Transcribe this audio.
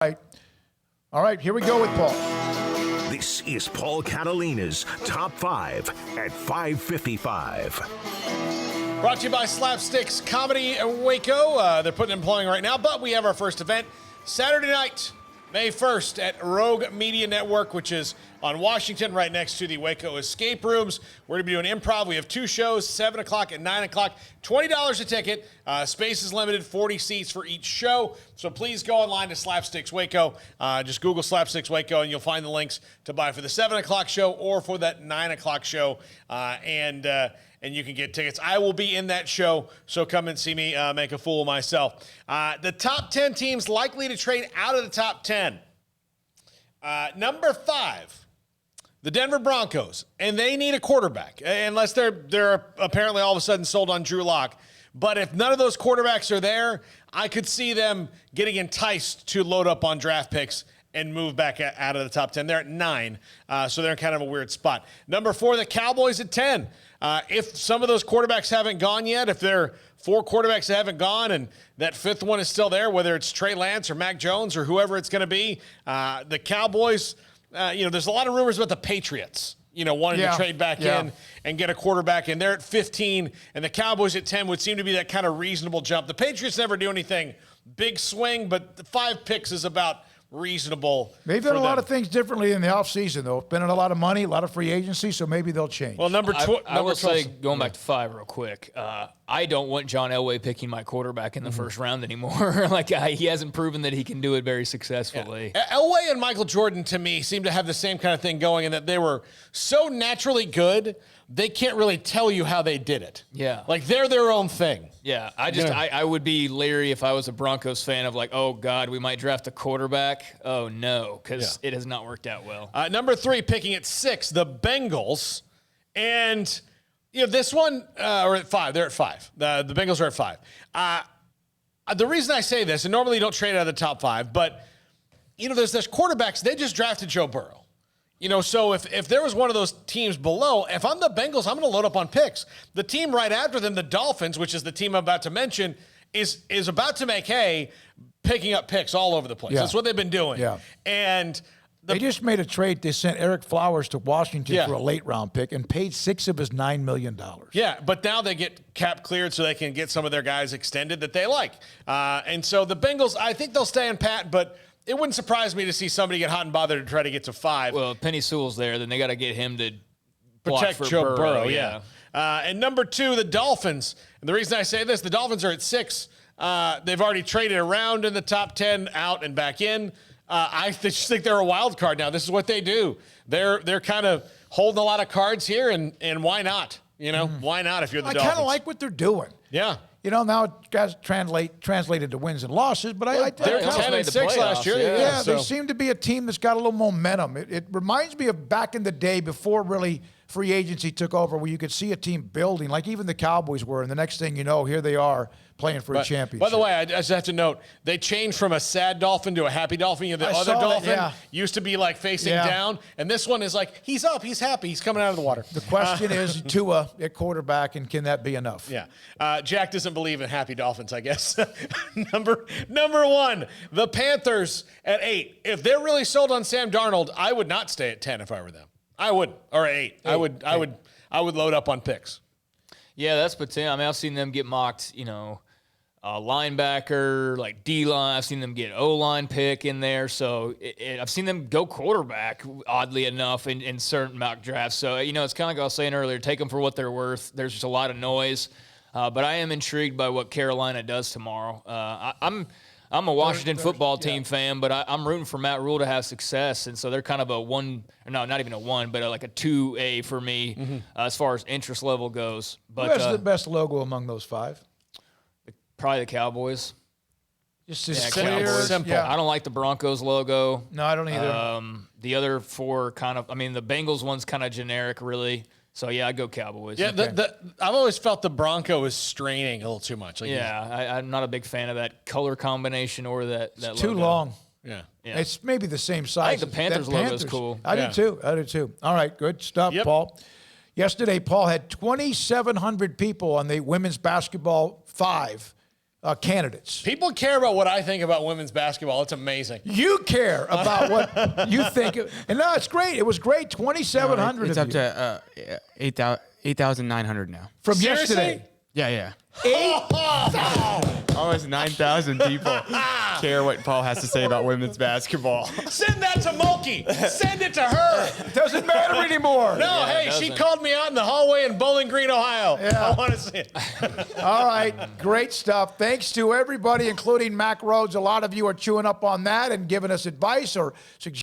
All right, here we go with Paul. This is Paul Catalina's Top 5 at 5:55. Brought to you by Slapsticks Comedy in Waco. They're putting employing right now, but we have our first event Saturday night, May 1st at Rogue Media Network, which is on Washington, right next to the Waco Escape Rooms. We're going to be doing improv. We have 2 shows, 7 o'clock and 9 o'clock. $20 a ticket. Space is limited, 40 seats for each show. So please go online to Slapsticks Waco. Just Google Slapsticks Waco, and you'll find the links to buy for the 7 o'clock show or for that 9 o'clock show. And you can get tickets. I will be in that show, so come and see me make a fool of myself. The top 10 teams likely to trade out of the top 10. Number 5, the Denver Broncos, and they need a quarterback, unless they're apparently all of a sudden sold on Drew Lock. But if none of those quarterbacks are there, I could see them getting enticed to load up on draft picks and move back out of the top 10. They're at 9, so they're in kind of a weird spot. Number 4, the Cowboys at 10. If some of those quarterbacks haven't gone yet, if there are 4 quarterbacks that haven't gone and that 5th one is still there, whether it's Trey Lance or Mac Jones or whoever it's going to be, the Cowboys, there's a lot of rumors about the Patriots, wanting to trade back in and get a quarterback, and they're at 15, and the Cowboys at 10 would seem to be that kind of reasonable jump. The Patriots never do anything big swing, but the 5 picks is about reasonable. They've done a lot of things differently in the offseason, though. Spending a lot of money, a lot of free agency, so maybe they'll change. Well, I will say, going back to 5 real quick, I don't want John Elway picking my quarterback in the first round anymore. He hasn't proven that he can do it very successfully. Yeah. Elway and Michael Jordan, to me, seem to have the same kind of thing going in that they were so naturally good, they can't really tell you how they did it. Yeah. They're their own thing. Yeah, I would be leery if I was a Broncos fan of oh, God, we might draft a quarterback. Oh, no, because it has not worked out well. Number 3, picking at 6, the Bengals. And, this one, or at 5, they're at 5. The Bengals are at 5. The reason I say this, and normally you don't trade out of the top 5, but, there's quarterbacks, they just drafted Joe Burrow. So if there was one of those teams below, if I'm the Bengals, I'm going to load up on picks. The team right after them, the Dolphins, which is the team I'm about to mention, is about to make hay, picking up picks all over the place. Yeah. That's what they've been doing. Yeah. And they just made a trade. They sent Eric Flowers to Washington for a late-round pick and paid 6 of his $9 million. Yeah, but now they get cap cleared so they can get some of their guys extended that they like. And so the Bengals, I think they'll stay in pat, but it wouldn't surprise me to see somebody get hot and bothered to try to get to 5. Well, if Penny Sewell's there, then they got to get him to protect Joe Burrow. Yeah. And number 2, the Dolphins. And the reason I say this, the Dolphins are at 6. They've already traded around in the top 10, out and back in. I just think they're a wild card now. This is what they do. They're kind of holding a lot of cards here, and why not? Why not if you're the Dolphins? I kind of like what they're doing. Yeah. Now it guys translated to wins and losses, but they're 10-6 last year. Yeah, they seem to be a team that's got a little momentum. It reminds me of back in the day before really free agency took over, where you could see a team building, like even the Cowboys were, and the next thing you know, here they are playing for a championship. By the way, I just have to note, they changed from a sad dolphin to a happy dolphin. The other dolphin used to be facing down, and this one is he's up, he's happy, he's coming out of the water. The question is, Tua at quarterback, and can that be enough? Yeah. Jack doesn't believe in happy dolphins, I guess. Number 1, the Panthers at 8. If they're really sold on Sam Darnold, I would not stay at 10 if I were them. I would, or 8. I would load up on picks. Yeah, that's potential. I mean, I've seen them get mocked, linebacker, D-line. I've seen them get O-line pick in there. So I've seen them go quarterback, oddly enough, in certain mock drafts. So, it's kind of like I was saying earlier, take them for what they're worth. There's just a lot of noise. But I am intrigued by what Carolina does tomorrow. I'm a Washington football team fan, but I'm rooting for Matt Rule to have success, and so they're kind of not even a 1, but a 2A for me as far as interest level goes. But who has the best logo among those 5? Probably the Cowboys. Just clear, simple. Yeah. I don't like the Broncos logo. No, I don't either. The other 4 kind of, the Bengals one's kind of generic, really. So, yeah, I'd go Cowboys. Yeah, I've always felt the Bronco is straining a little too much. I'm not a big fan of that color combination or that logo. Too long. Yeah. It's maybe the same size. I think the Panthers logo is cool. I do too. All right, good stuff, Paul. Yesterday, Paul had 2,700 people on the women's basketball 5 candidates. People care about what I think about women's basketball. It's amazing. You care about what you think. And no, it's great. It was great. 2,700 It's up to 8,900 now. from Seriously? yesterday. Yeah. 8,000. Almost 9,000 people care what Paul has to say about women's basketball. Send that to Mulkey. Send it to her. Doesn't matter anymore. No, Yeah, it hey, she doesn't. called me out in the hallway in Bowling Green, Ohio. Yeah. I want to see it. All right, great stuff. Thanks to everybody, including Mac Rhodes. A lot of you are chewing up on that and giving us advice or suggestions.